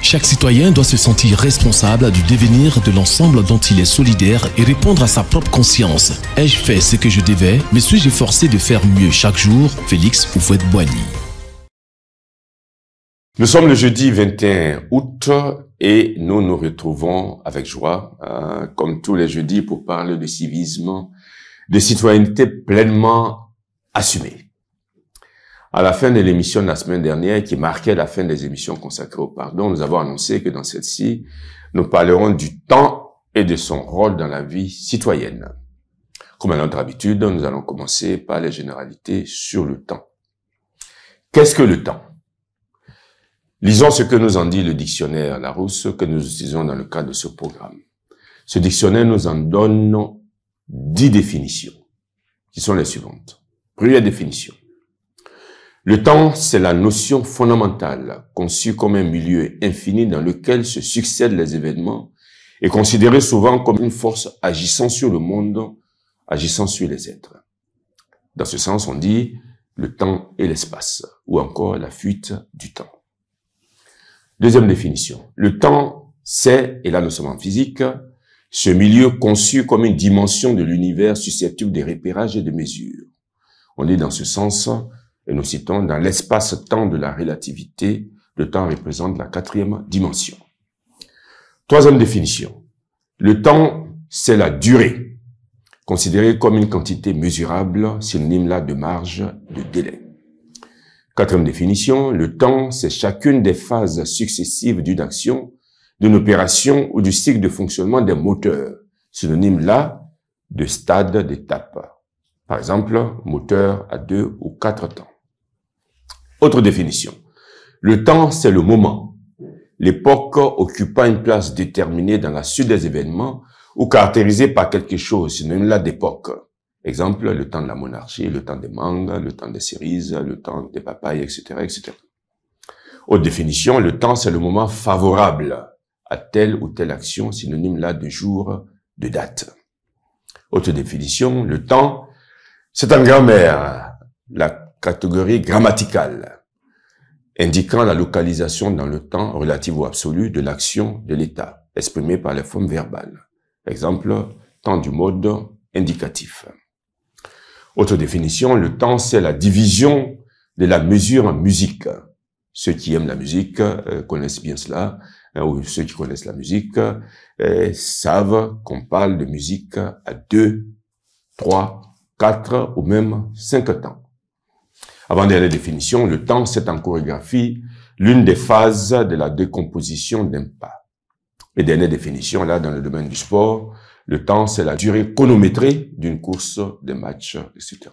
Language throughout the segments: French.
Chaque citoyen doit se sentir responsable du devenir de l'ensemble dont il est solidaire et répondre à sa propre conscience. Ai-je fait ce que je devais? Me suis-je forcé de faire mieux chaque jour? Félix Houphouët-Boigny. Nous sommes le jeudi 21 août et nous nous retrouvons avec joie, comme tous les jeudis, pour parler de civisme, de citoyenneté pleinement assumée. À la fin de l'émission de la semaine dernière, qui marquait la fin des émissions consacrées au pardon, nous avons annoncé que dans celle-ci, nous parlerons du temps et de son rôle dans la vie citoyenne. Comme à notre habitude, nous allons commencer par les généralités sur le temps. Qu'est-ce que le temps? Lisons ce que nous en dit le dictionnaire Larousse que nous utilisons dans le cadre de ce programme. Ce dictionnaire nous en donne 10 définitions, qui sont les suivantes. Première définition. Le temps, c'est la notion fondamentale, conçue comme un milieu infini dans lequel se succèdent les événements et considéré souvent comme une force agissant sur le monde, agissant sur les êtres. Dans ce sens, on dit le temps et l'espace, ou encore la fuite du temps. Deuxième définition. Le temps, c'est, et là nous sommes en physique, ce milieu conçu comme une dimension de l'univers susceptible de repérage et de mesure. On dit dans ce sens, et nous citons, dans l'espace-temps de la relativité, le temps représente la 4e dimension. Troisième définition. Le temps, c'est la durée, considérée comme une quantité mesurable, synonyme là de marge, de délai. 4e définition. Le temps, c'est chacune des phases successives d'une action, d'une opération ou du cycle de fonctionnement des moteurs, synonyme là de stade, d'étape. Par exemple, moteur à 2 ou 4 temps. Autre définition. Le temps, c'est le moment, l'époque occupant une place déterminée dans la suite des événements ou caractérisée par quelque chose, synonyme là d'époque. Exemple, le temps de la monarchie, le temps des mangues, le temps des cerises, le temps des papayes, etc., etc. Autre définition, le temps, c'est le moment favorable à telle ou telle action, synonyme là de jour, de date. Autre définition, le temps, c'est en grammaire la catégorie grammaticale, indiquant la localisation dans le temps relative ou absolu de l'action de l'état, exprimée par les formes verbales. Exemple, temps du mode indicatif. Autre définition, le temps, c'est la division de la mesure en musique. Ceux qui aiment la musique connaissent bien cela, ou ceux qui connaissent la musique savent qu'on parle de musique à 2, 3, 4 ou même 5 temps. Avant-dernière définition, le temps, c'est en chorégraphie l'une des phases de la décomposition d'un pas. Et dernière définition, là, dans le domaine du sport, le temps, c'est la durée chronométrée d'une course, des matchs, etc.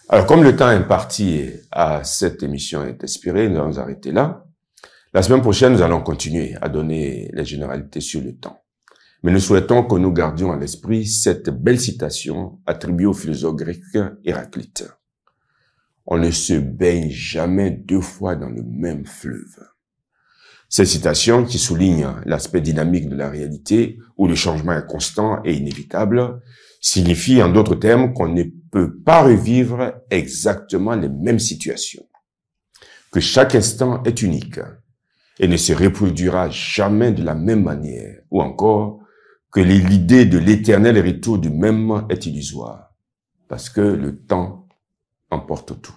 Alors, comme le temps imparti à cette émission est expiré, nous allons arrêter là. La semaine prochaine, nous allons continuer à donner les généralités sur le temps. Mais nous souhaitons que nous gardions à l'esprit cette belle citation attribuée au philosophe grec Héraclite. On ne se baigne jamais 2 fois dans le même fleuve. Cette citation, qui souligne l'aspect dynamique de la réalité, où le changement est constant et inévitable, signifie en d'autres termes qu'on ne peut pas revivre exactement les mêmes situations, que chaque instant est unique et ne se reproduira jamais de la même manière, ou encore que l'idée de l'éternel retour du même est illusoire, parce que le temps emporte tout.